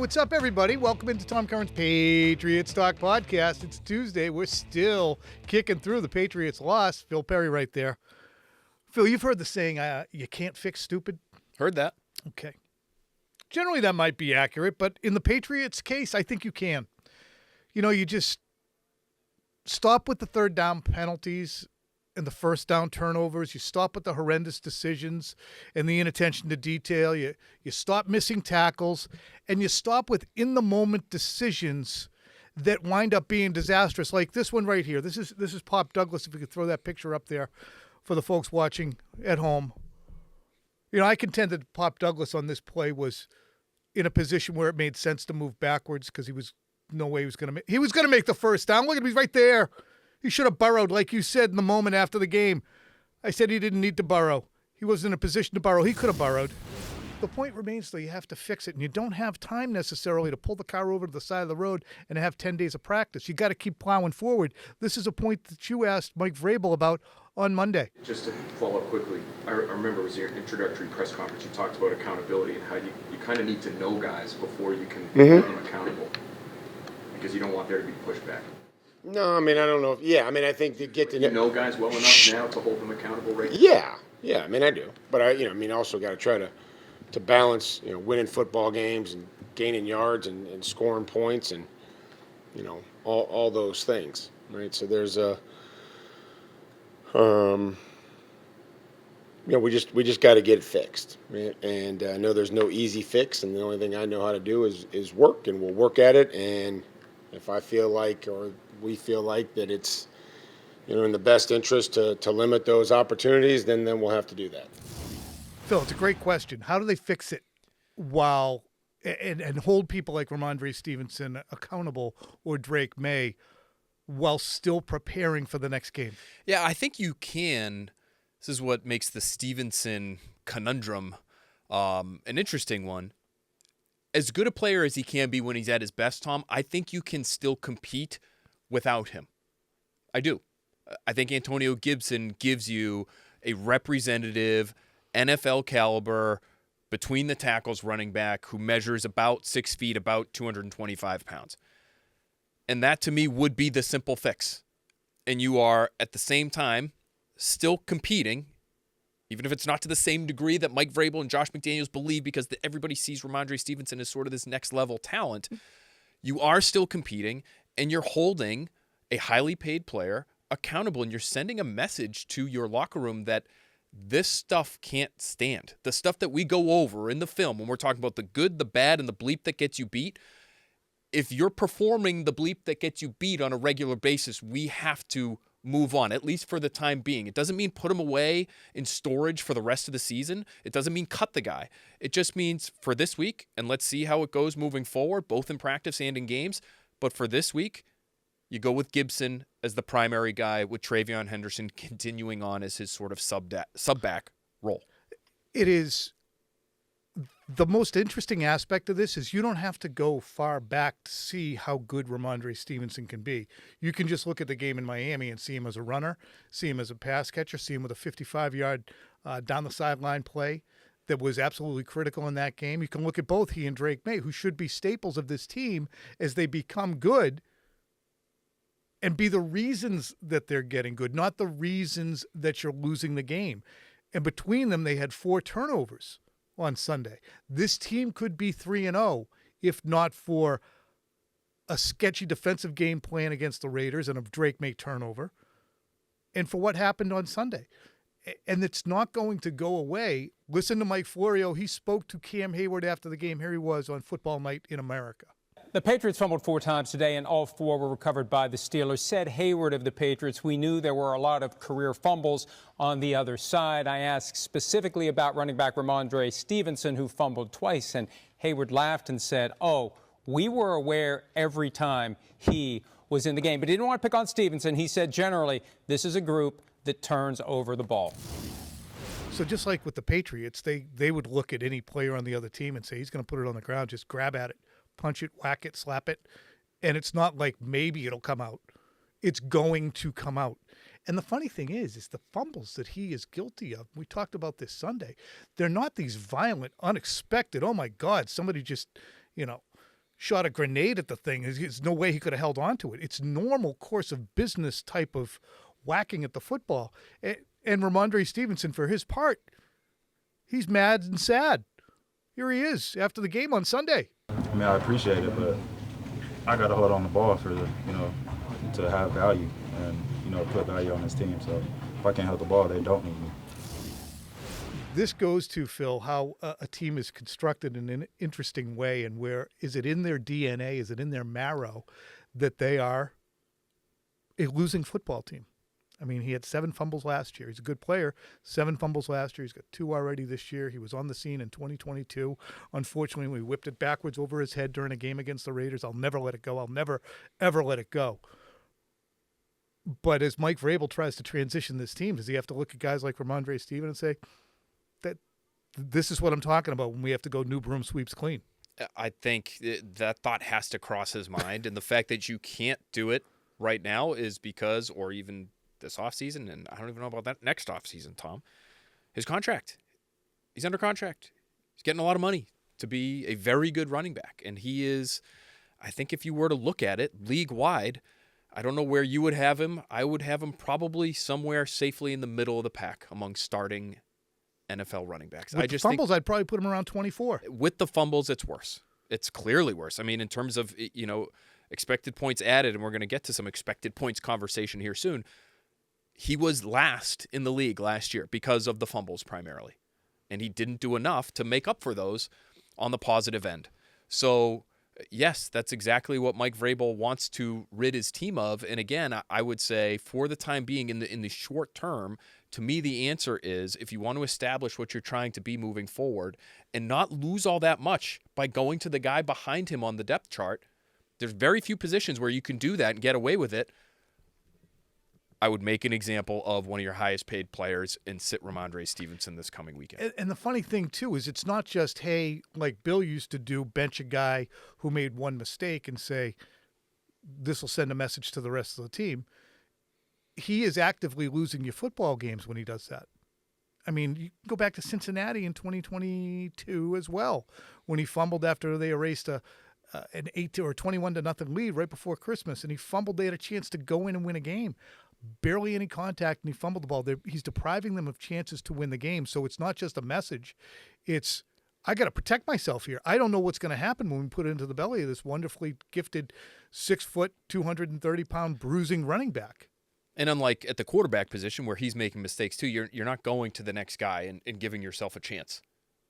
what's up, everybody? Welcome into Tom Curran's Patriots Talk podcast. It's Tuesday. We're still kicking through. The Patriots lost. Phil Perry right there. Phil, you've heard the saying, you can't fix stupid? Heard that. Okay. Generally, that might be accurate, but in the Patriots case, I think you can. You know, you just stop with the third down penalties and the first down turnovers. You stop with the horrendous decisions and the inattention to detail. You stop missing tackles, and you stop with in-the-moment decisions that wind up being disastrous, like this one right here. This is Pop Douglas, if we could throw that picture up there for the folks watching at home. You know, I contend that Pop Douglas on this play was in a position where it made sense to move backwards because he was going to make the first down. Look at him, he's right there. He should have burrowed, like you said in the moment after the game. I said he didn't need to burrow. He wasn't in a position to burrow. He could have burrowed. The point remains, though, you have to fix it, and you don't have time necessarily to pull the car over to the side of the road and have 10 days of practice. You got to keep plowing forward. This is a point that you asked Mike Vrabel about on Monday. Just to follow up quickly, I remember it was your introductory press conference. You talked about accountability and how you kind of need to know guys before you can hold them accountable, because you don't want there to be pushback. No, I mean, I don't know. I think to get to know guys well enough now to hold them accountable, right? Yeah, I mean, I do. But I also got to try to balance, winning football games and gaining yards and scoring points and, all those things, right? So there's we just got to get it fixed, right? And I know there's no easy fix, and the only thing I know how to do is work, and we'll work at it. And if I feel like, or we feel like that it's, in the best interest to limit those opportunities, then we'll have to do that. Phil, it's a great question. How do they fix it while and hold people like Rhamondre Stevenson accountable or Drake Maye while still preparing for the next game? Yeah, I think you can. This is what makes the Stevenson conundrum an interesting one. As good a player as he can be when he's at his best, Tom, I think you can still compete without him. I do. I think Antonio Gibson gives you a representative NFL caliber between the tackles running back who measures about 6 feet, about 225 pounds. And that to me would be the simple fix. And you are at the same time still competing, even if it's not to the same degree that Mike Vrabel and Josh McDaniels believe, because everybody sees Rhamondre Stevenson as sort of this next level talent. You are still competing, and you're holding a highly paid player accountable, and you're sending a message to your locker room that this stuff can't stand. The stuff that we go over in the film when we're talking about the good, the bad, and the bleep that gets you beat, if you're performing the bleep that gets you beat on a regular basis, we have to move on, at least for the time being. It doesn't mean put him away in storage for the rest of the season. It doesn't mean cut the guy. It just means for this week, and let's see how it goes moving forward, both in practice and in games. But for this week, you go with Gibson as the primary guy, with Travion Henderson continuing on as his sort of sub-back role. It is the most interesting aspect of this is you don't have to go far back to see how good Rhamondre Stevenson can be. You can just look at the game in Miami and see him as a runner, see him as a pass catcher, see him with a 55-yard down the sideline play that was absolutely critical in that game. You can look at both he and Drake Maye, who should be staples of this team as they become good, and be the reasons that they're getting good, not the reasons that you're losing the game. And between them, they had 4 turnovers on Sunday. This team could be 3-0 if not for a sketchy defensive game plan against the Raiders and a Drake Maye turnover, and for what happened on Sunday. And it's not going to go away. Listen to Mike Florio. He spoke to Cam Hayward after the game. Here he was on Football Night in America. The Patriots fumbled 4 times today, and all 4 were recovered by the Steelers. Said Hayward of the Patriots, we knew there were a lot of career fumbles on the other side. I asked specifically about running back Rhamondre Stevenson, who fumbled twice, and Hayward laughed and said, we were aware every time he was in the game. But he didn't want to pick on Stevenson. He said, generally, this is a group that turns over the ball. So just like with the Patriots, they would look at any player on the other team and say, he's going to put it on the ground, just grab at it. Punch it, whack it, slap it. And it's not like maybe it'll come out. It's going to come out. And the funny thing is the fumbles that he is guilty of, we talked about this Sunday, they're not these violent, unexpected, oh my God, somebody just, shot a grenade at the thing. There's no way he could have held on to it. It's normal course of business type of whacking at the football. And Rhamondre Stevenson, for his part, he's mad and sad. Here he is after the game on Sunday. I mean, I appreciate it, but I got to hold on the ball for the, to have value and, put value on this team. So if I can't hold the ball, they don't need me. This goes to, Phil, how a team is constructed in an interesting way, and where is it in their DNA, is it in their marrow that they are a losing football team? I mean, he had 7 fumbles last year. He's a good player. 7 fumbles last year. He's got 2 already this year. He was on the scene in 2022. Unfortunately, we whipped it backwards over his head during a game against the Raiders. I'll never let it go. I'll never, ever let it go. But as Mike Vrabel tries to transition this team, does he have to look at guys like Rhamondre Stevenson and say, that this is what I'm talking about when we have to go new broom sweeps clean? I think that thought has to cross his mind. And the fact that you can't do it right now is because, or even this offseason, and I don't even know about that next offseason, Tom, his contract. He's under contract. He's getting a lot of money to be a very good running back. And he is, I think if you were to look at it league-wide, I don't know where you would have him. I would have him probably somewhere safely in the middle of the pack among starting NFL running backs. With the fumbles, I'd probably put him around 24. With the fumbles, it's worse. It's clearly worse. I mean, in terms of, expected points added, and we're going to get to some expected points conversation here soon, he was last in the league last year because of the fumbles primarily. And he didn't do enough to make up for those on the positive end. So, yes, that's exactly what Mike Vrabel wants to rid his team of. And again, I would say for the time being, in the short term, to me, the answer is if you want to establish what you're trying to be moving forward and not lose all that much by going to the guy behind him on the depth chart, there's very few positions where you can do that and get away with it. I would make an example of one of your highest paid players and sit Rhamondre Stevenson this coming weekend. And the funny thing, too, is it's not just, hey, like Bill used to do, bench a guy who made one mistake and say, this will send a message to the rest of the team. He is actively losing you football games when he does that. I mean, you can go back to Cincinnati in 2022 as well, when he fumbled after they erased an 8 or 21-0 lead right before Christmas, and he fumbled. They had a chance to go in and win a game. Barely any contact, and he fumbled the ball. He's depriving them of chances to win the game. So it's not just a message. It's, I got to protect myself here. I don't know what's going to happen when we put it into the belly of this wonderfully gifted 6-foot, 230-pound bruising running back. And unlike at the quarterback position where he's making mistakes too, you're not going to the next guy and giving yourself a chance,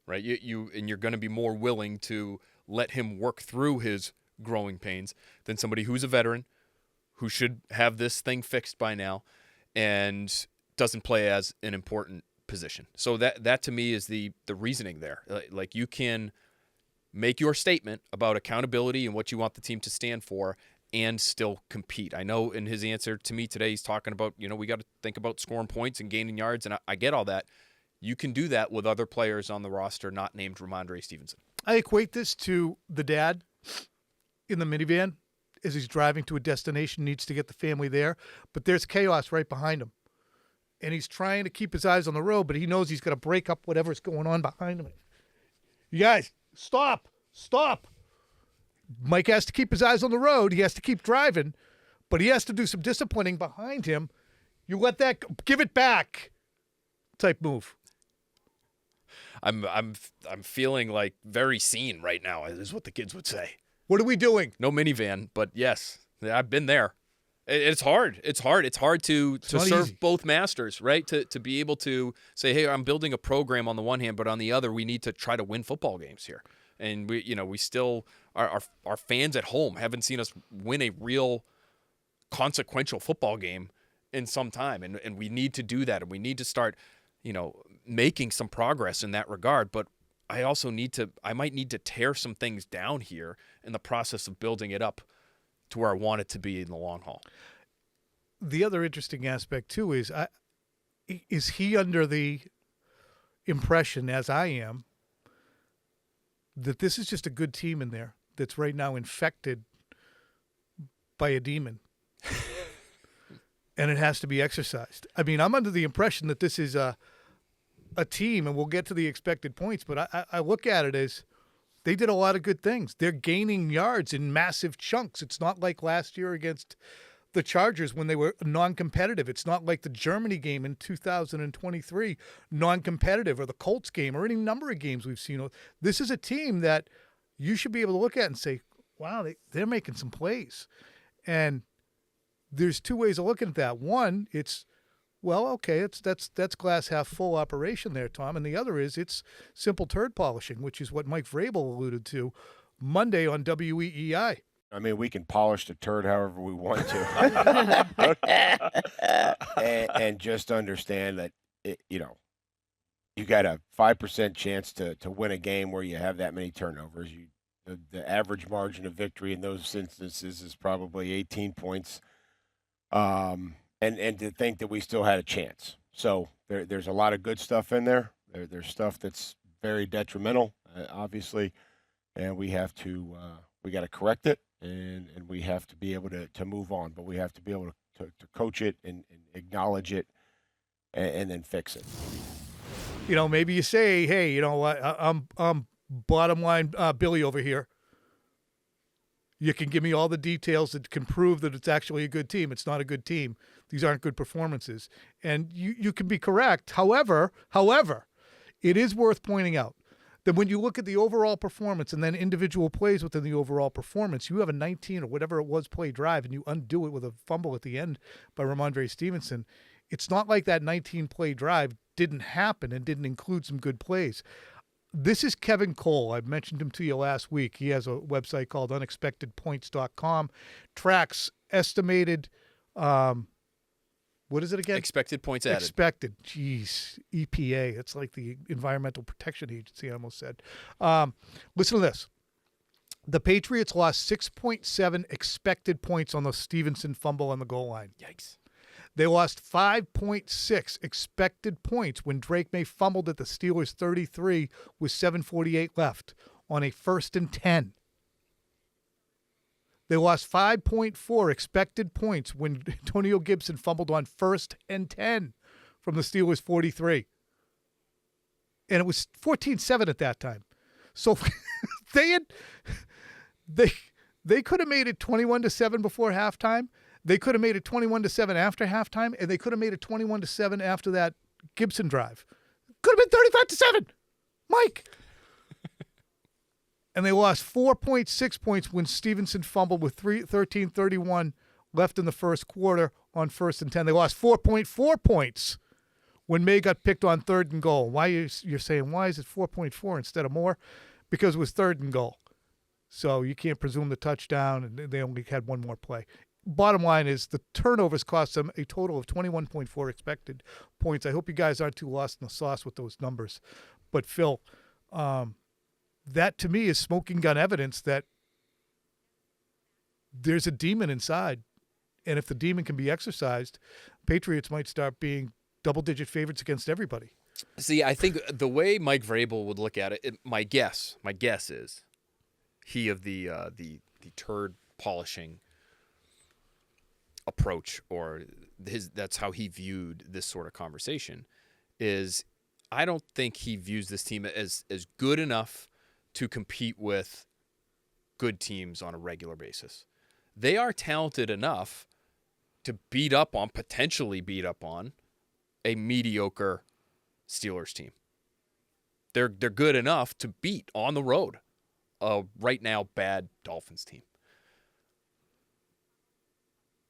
right? You're going to be more willing to let him work through his growing pains than somebody who's a veteran, who should have this thing fixed by now, and doesn't play as an important position. So that to me is the reasoning there. Like, you can make your statement about accountability and what you want the team to stand for and still compete. I know in his answer to me today, he's talking about, we got to think about scoring points and gaining yards, and I get all that. You can do that with other players on the roster not named Rhamondre Stevenson. I equate this to the dad in the minivan as he's driving to a destination, needs to get the family there, but there's chaos right behind him. And he's trying to keep his eyes on the road, but he knows he's got to break up whatever's going on behind him. You guys, stop. Mike has to keep his eyes on the road. He has to keep driving, but he has to do some disciplining behind him. You let that go, give it back type move. I'm feeling like very seen right now, is what the kids would say. What are we doing? No minivan, but yes, I've been there. It's hard. It's hard to serve easy. both masters, right? To be able to say, hey, I'm building a program on the one hand, but on the other, we need to try to win football games here. And we still, our fans at home haven't seen us win a real consequential football game in some time. And we need to do that. And we need to start, making some progress in that regard. But I also might need to tear some things down here in the process of building it up to where I want it to be in the long haul. The other interesting aspect, too, is he under the impression, as I am, that this is just a good team in there that's right now infected by a demon and it has to be exercised. I mean, I'm under the impression that this is a team, and we'll get to the expected points, but I look at it as They did a lot of good things. They're gaining yards in massive chunks. It's not like last year against the Chargers when they were non-competitive. It's not like the Germany game in 2023, non-competitive, or the Colts game, or any number of games we've seen. This is a team that you should be able to look at and say, wow, they're making some plays. And there's two ways of looking at that. One, it's, well, okay, that's glass half full operation there, Tom. And the other is it's simple turd polishing, which is what Mike Vrabel alluded to Monday on WEEI. I mean, we can polish the turd however we want to. and just understand that, you got a 5% chance to win a game where you have that many turnovers. The average margin of victory in those instances is probably 18 points. And to think that we still had a chance. So there's a lot of good stuff in there. There's stuff that's very detrimental, obviously, and we have to we got to correct it. And we have to be able to move on, but we have to be able to coach it and acknowledge it and then fix it. Maybe you say, hey, what, I'm bottom line Billy over here. You can give me all the details that can prove that it's actually a good team. It's not a good team. These aren't good performances. And you can be correct. However, it is worth pointing out that when you look at the overall performance and then individual plays within the overall performance, you have a 19 or whatever it was play drive and you undo it with a fumble at the end by Rhamondre Stevenson. It's not like that 19 play drive didn't happen and didn't include some good plays. This is Kevin Cole. I mentioned him to you last week. He has a website called unexpectedpoints.com. Tracks estimated, what is it again? Expected points added. Expected. Jeez. EPA. It's like the Environmental Protection Agency, I almost said. Listen to this. The Patriots lost 6.7 expected points on the Stevenson fumble on the goal line. Yikes. They lost 5.6 expected points when Drake Maye fumbled at the Steelers' 33 with 7:48 left on a 1st and 10. They lost 5.4 expected points when Antonio Gibson fumbled on 1st and 10 from the Steelers' 43. And it was 14-7 at that time. So they could have made it 21-7 before halftime. They could have made it 21-7 after halftime, and they could have made it 21-7 after that Gibson drive. Could have been 35-7. Mike. And they lost 4.6 points when Stevenson fumbled with 13:31 left in the first quarter on 1st and 10. They lost 4.4 points when Maye got picked on 3rd and goal. Why you're saying, why is it 4.4 instead of more? Because it was 3rd and goal. So you can't presume the touchdown, and they only had one more play. Bottom line is the turnovers cost them a total of 21.4 expected points. I hope you guys aren't too lost in the sauce with those numbers. But, Phil, that to me is smoking gun evidence that there's a demon inside. And if the demon can be exorcised, Patriots might start being double-digit favorites against everybody. See, I think the way Mike Vrabel would look at it, my guess is he of the turd polishing approach, or that's how he viewed this sort of conversation, is I don't think he views this team as good enough to compete with good teams on a regular basis. They are talented enough to potentially beat up on a mediocre Steelers team. They're good enough to beat on the road a right now bad Dolphins team.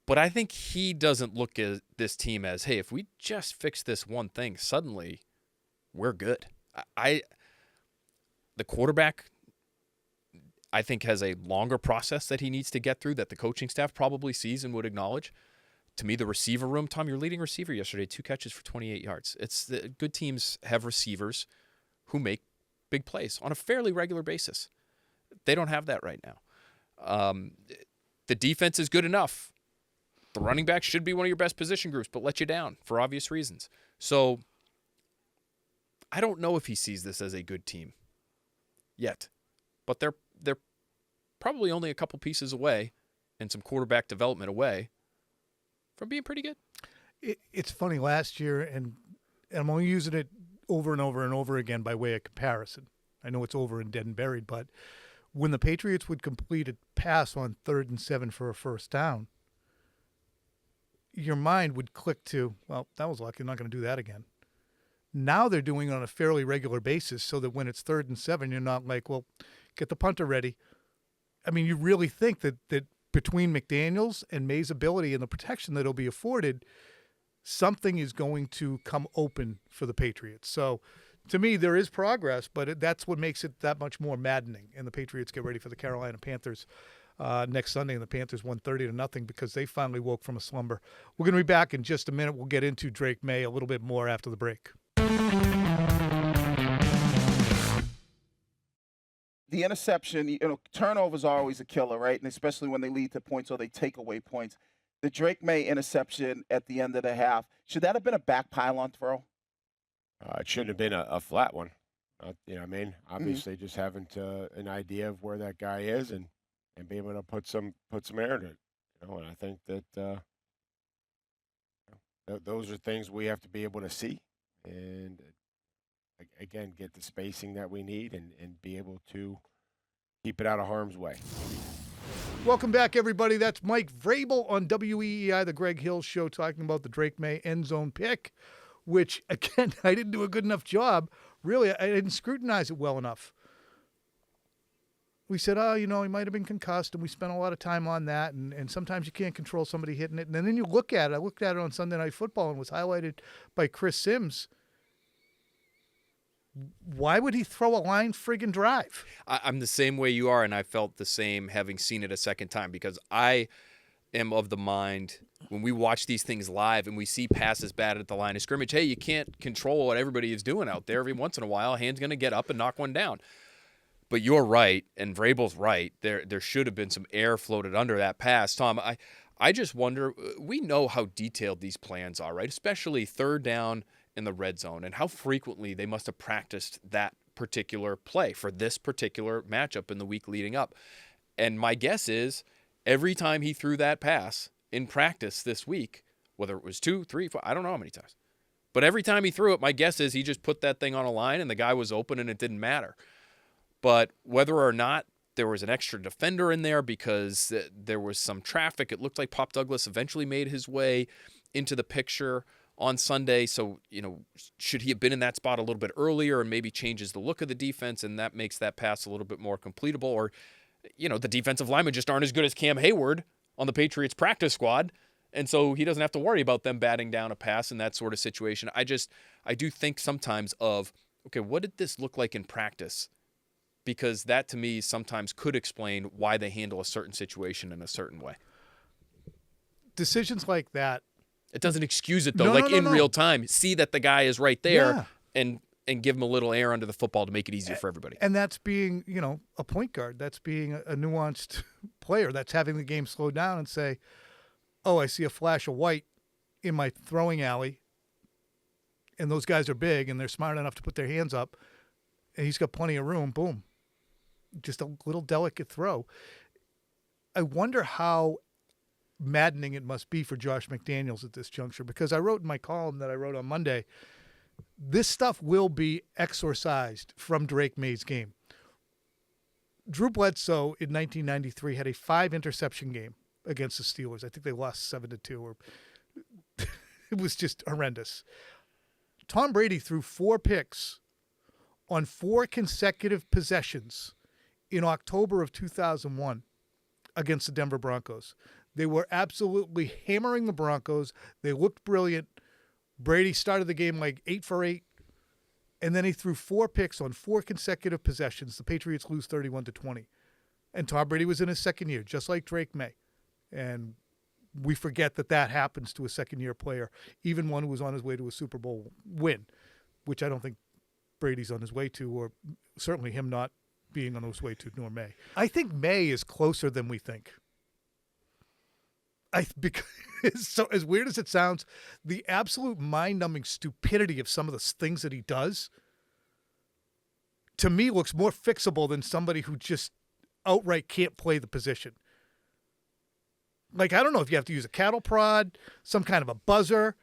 But I think he doesn't look at this team as, hey, if we just fix this one thing, suddenly we're good. The quarterback, I think, has a longer process that he needs to get through that the coaching staff probably sees and would acknowledge. To me, the receiver room, Tom, your leading receiver yesterday, 2 catches for 28 yards. Good teams have receivers who make big plays on a fairly regular basis. They don't have that right now. The defense is good enough. The running back should be one of your best position groups, but let you down for obvious reasons. So I don't know if he sees this as a good team yet, but they're probably only a couple pieces away and some quarterback development away from being pretty good. It's funny, last year, and I'm only using it over and over and over again by way of comparison. I know it's over and dead and buried, but when the Patriots would complete a pass on 3rd and 7 for a first down, your mind would click to, well, that was lucky. I'm not going to do that again. Now they're doing it on a fairly regular basis so that when it's 3rd and 7, you're not like, well, get the punter ready. I mean, you really think that between McDaniels and Maye's ability and the protection that will be afforded, something is going to come open for the Patriots. So to me, there is progress, but that's what makes it that much more maddening. And the Patriots get ready for the Carolina Panthers next Sunday, and the Panthers won 30-0 because they finally woke from a slumber. We're going to be back in just a minute. We'll get into Drake Maye a little bit more after the break. The interception, turnovers are always a killer, right? And especially when they lead to points or they take away points. The Drake Maye interception at the end of the half, should that have been a back pylon throw? It shouldn't have been a flat one. Obviously just having an idea of where that guy is and be able to put some air in it. And I think that those are things we have to be able to see and again get the spacing that we need and be able to keep it out of harm's way. Welcome back, everybody. That's Mike Vrabel on WEEI, the Greg Hill Show, talking about the Drake Maye end zone pick, which, again, I didn't do a good enough job. Really, I didn't scrutinize it well enough. We said, he might have been concussed, and we spent a lot of time on that, and sometimes you can't control somebody hitting it. And then you look at it. I looked at it on Sunday Night Football and was highlighted by Chris Sims. Why would he throw a line friggin' drive? I'm the same way you are, and I felt the same having seen it a second time because I am of the mind when we watch these things live and we see passes bad at the line of scrimmage, hey, you can't control what everybody is doing out there. Every once in a while, a hand's going to get up and knock one down. But you're right, and Vrabel's right. There should have been some air floated under that pass. Tom, I just wonder, we know how detailed these plans are, right? Especially 3rd down in the red zone and how frequently they must have practiced that particular play for this particular matchup in the week leading up. And my guess is every time he threw that pass in practice this week, whether it was 2, 3, 4, I don't know how many times, but every time he threw it, my guess is he just put that thing on a line and the guy was open and it didn't matter. But whether or not there was an extra defender in there because there was some traffic, it looked like Pop Douglas eventually made his way into the picture on Sunday. So, should he have been in that spot a little bit earlier and maybe changes the look of the defense and that makes that pass a little bit more completable? Or, the defensive linemen just aren't as good as Cam Hayward on the Patriots practice squad. And so he doesn't have to worry about them batting down a pass in that sort of situation. I do think sometimes of, okay, what did this look like in practice? Because that to me sometimes could explain why they handle a certain situation in a certain way. Decisions like that. It doesn't excuse it, though. In real time, see that the guy is right there and give him a little air under the football to make it easier for everybody. And that's being, a point guard. That's being a nuanced player. That's having the game slow down and say, oh, I see a flash of white in my throwing alley, and those guys are big, and they're smart enough to put their hands up, and he's got plenty of room. Boom. Just a little delicate throw. I wonder how maddening it must be for Josh McDaniels at this juncture, because I wrote in my column that I wrote on Monday, this stuff will be exorcised from Drake Maye's game. Drew Bledsoe in 1993 had a 5-interception game against the Steelers. I think they lost 7-2, or it was just horrendous. Tom Brady threw 4 picks on 4 consecutive possessions in October of 2001 against the Denver Broncos. They were absolutely hammering the Broncos. They looked brilliant. Brady started the game like 8 for 8, and then he threw 4 picks on 4 consecutive possessions. The Patriots lose 31-20. And Tom Brady was in his second year, just like Drake Maye. And we forget that happens to a second-year player, even one who was on his way to a Super Bowl win, which I don't think Brady's on his way to, or certainly him not being on his way to, nor Maye. I think Maye is closer than we think. Because so as weird as it sounds, the absolute mind-numbing stupidity of some of the things that he does, to me, looks more fixable than somebody who just outright can't play the position. Like, I don't know if you have to use a cattle prod, some kind of a buzzer.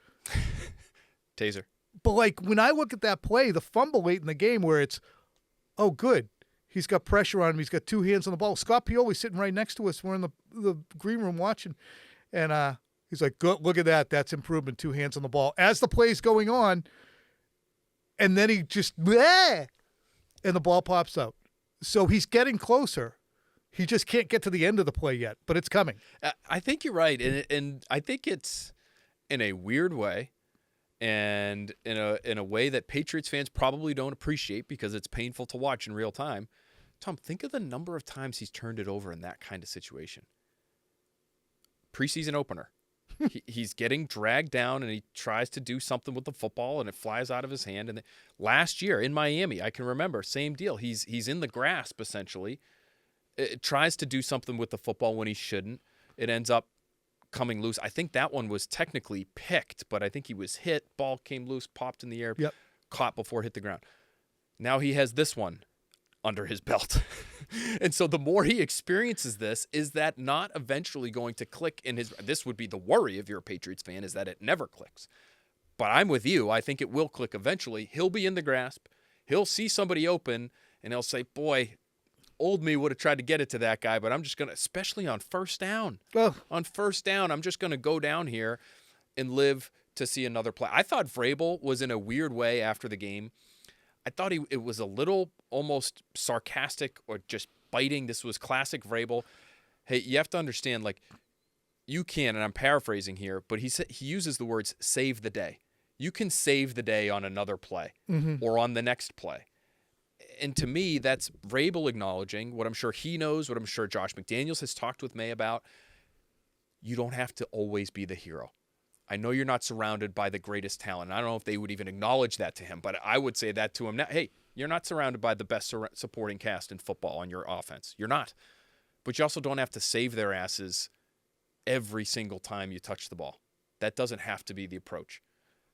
Taser. But, like, when I look at that play, the fumble late in the game where it's, oh, good. He's got pressure on him. He's got two hands on the ball. Scott Pioli's sitting right next to us. We're in the green room watching. And he's like, good, look at that. That's improvement, two hands on the ball. As the play's going on, and then he just, and the ball pops out. So he's getting closer. He just can't get to the end of the play yet, but it's coming. I think you're right, and I think it's in a weird way, and in a way that Patriots fans probably don't appreciate because it's painful to watch in real time. Tom, think of the number of times he's turned it over in that kind of situation. Preseason opener. He's getting dragged down, and he tries to do something with the football, and it flies out of his hand. And last year in Miami, I can remember, same deal. He's in the grasp, essentially. It tries to do something with the football when he shouldn't. It ends up coming loose. I think that one was technically picked, but I think he was hit. Ball came loose, popped in the air, caught before it hit the ground. Now he has this one under his belt. And so the more he experiences this, is that not eventually going to click in his... This would be the worry if you're a Patriots fan, is that it never clicks. But I'm with you. I think it will click eventually. He'll be in the grasp. He'll see somebody open, and he'll say, boy, old me would have tried to get it to that guy, but I'm just going to, especially on first down. On first down, I'm just going to go down here and live to see another play. I thought Vrabel was in a weird way after the game. I thought it was a little almost sarcastic or just biting. This was classic Vrabel. Hey, you have to understand, like, you can, and I'm paraphrasing here, but he uses the words save the day. You can save the day on another play or on the next play. And to me, that's Vrabel acknowledging what I'm sure he knows, what I'm sure Josh McDaniels has talked with May about. You don't have to always be the hero. I know you're not surrounded by the greatest talent. I don't know if they would even acknowledge that to him, but I would say that to him now. Hey, you're not surrounded by the best supporting cast in football on your offense. You're not. But you also don't have to save their asses every single time you touch the ball. That doesn't have to be the approach.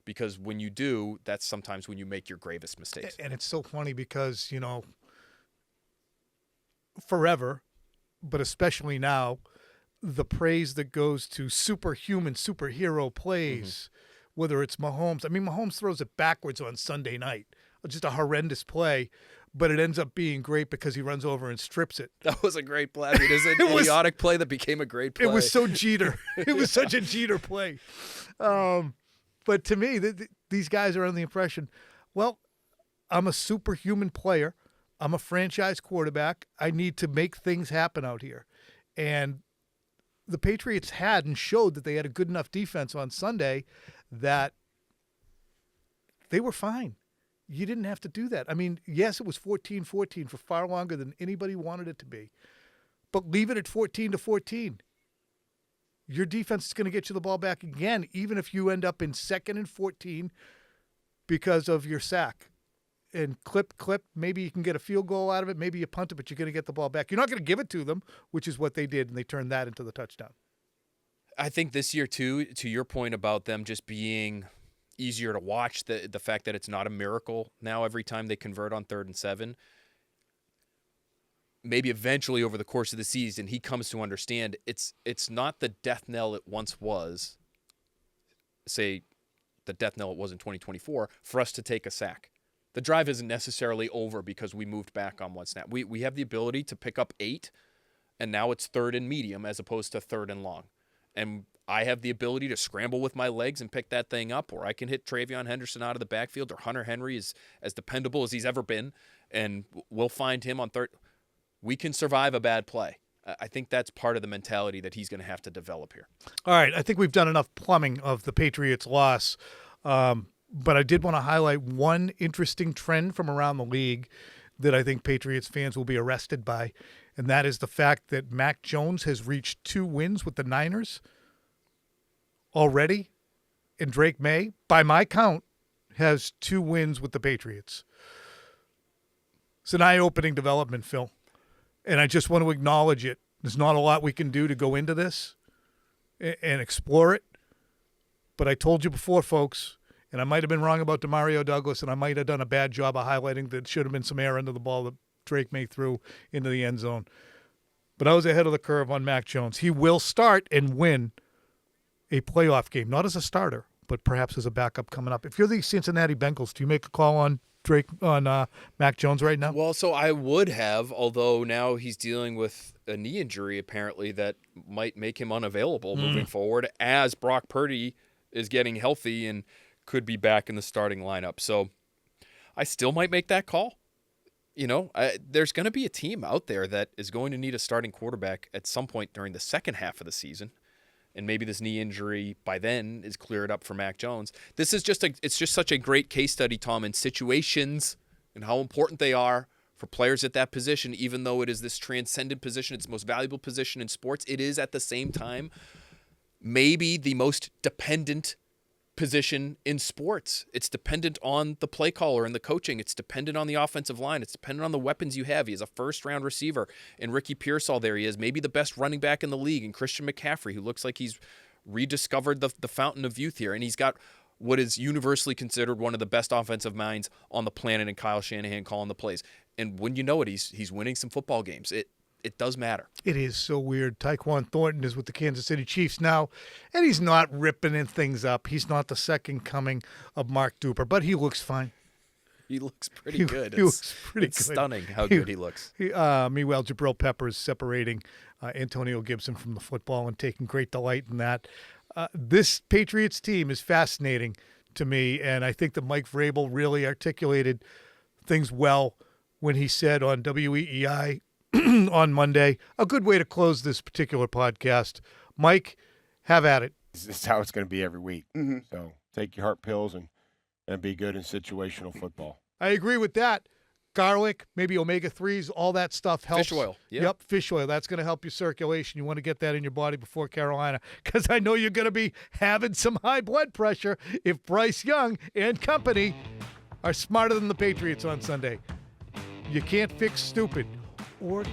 Because when you do, that's sometimes when you make your gravest mistakes. And it's so funny because, forever, but especially now, the praise that goes to superhuman, superhero plays, whether it's Mahomes. I mean, Mahomes throws it backwards on Sunday night. Just a horrendous play, but it ends up being great because he runs over and strips it. That was a great play. I mean, it's an idiotic play that became a great play. It was so Jeter. It was such a Jeter play. But to me, these guys are under the impression, well, I'm a superhuman player. I'm a franchise quarterback. I need to make things happen out here. And the Patriots had and showed that they had a good enough defense on Sunday that they were fine. You didn't have to do that. I mean, yes, it was 14-14 for far longer than anybody wanted it to be. But leave it at 14-14. Your defense is going to get you the ball back again, even if you end up in 2nd and 14 because of your sack. And clip, maybe you can get a field goal out of it. Maybe you punt it, but you're going to get the ball back. You're not going to give it to them, which is what they did, and they turned that into the touchdown. I think this year, too, to your point about them just being easier to watch, the fact that it's not a miracle now every time they convert on 3rd and 7, maybe eventually over the course of the season he comes to understand it's not the death knell it once was, say the death knell it was in 2024, for us to take a sack. The drive isn't necessarily over because we moved back on one snap. We have the ability to pick up 8, and now it's 3rd and medium as opposed to 3rd and long. And I have the ability to scramble with my legs and pick that thing up, or I can hit Travion Henderson out of the backfield, or Hunter Henry is as dependable as he's ever been, and we'll find him on 3rd. We can survive a bad play. I think that's part of the mentality that he's going to have to develop here. All right, I think we've done enough plumbing of the Patriots' loss. But I did want to highlight one interesting trend from around the league that I think Patriots fans will be arrested by, and that is the fact that Mac Jones has reached 2 wins with the Niners already, and Drake Maye, by my count, has 2 wins with the Patriots. It's an eye-opening development, Phil, and I just want to acknowledge it. There's not a lot we can do to go into this and explore it, but I told you before, folks, and I might have been wrong about Demario Douglas, and I might have done a bad job of highlighting that should have been some air under the ball that Drake Maye threw into the end zone. But I was ahead of the curve on Mac Jones. He will start and win a playoff game, not as a starter, but perhaps as a backup coming up. If you're the Cincinnati Bengals, do you make a call on Mac Jones right now? Well, so I would have, although now he's dealing with a knee injury apparently that might make him unavailable moving forward as Brock Purdy is getting healthy and could be back in the starting lineup. So I still might make that call. There's going to be a team out there that is going to need a starting quarterback at some point during the second half of the season. And maybe this knee injury by then is cleared up for Mac Jones. This is it's just such a great case study, Tom, in situations and how important they are for players at that position, even though it is this transcendent position, it's the most valuable position in sports. It is at the same time maybe the most dependent position in sports. It's dependent on the play caller and the coaching. It's dependent on the offensive line. It's dependent on the weapons you have. He is a first-round receiver, and Ricky Pearsall there. He is maybe the best running back in the league, and Christian McCaffrey, who looks like he's rediscovered the fountain of youth here, and he's got what is universally considered one of the best offensive minds on the planet, and Kyle Shanahan calling the plays. And when you know it, he's winning some football games. It does matter. It is so weird. Tyquan Thornton is with the Kansas City Chiefs now, and he's not ripping things up. He's not the second coming of Mark Duper, but he looks fine. He looks pretty good. He looks pretty it's good. Stunning how good he looks. Meanwhile, Jabril Peppers separating Antonio Gibson from the football and taking great delight in that. This Patriots team is fascinating to me, and I think that Mike Vrabel really articulated things well when he said on WEEI on Monday, a good way to close this particular podcast. Mike, have at it. This is how it's going to be every week. So take your heart pills and be good in situational football. I agree with that. Garlic, maybe omega-3s, all that stuff helps. Fish oil. Yeah. Yep, fish oil. That's going to help your circulation. You want to get that in your body before Carolina, because I know you're going to be having some high blood pressure if Bryce Young and company are smarter than the Patriots on Sunday. You can't fix stupid. Or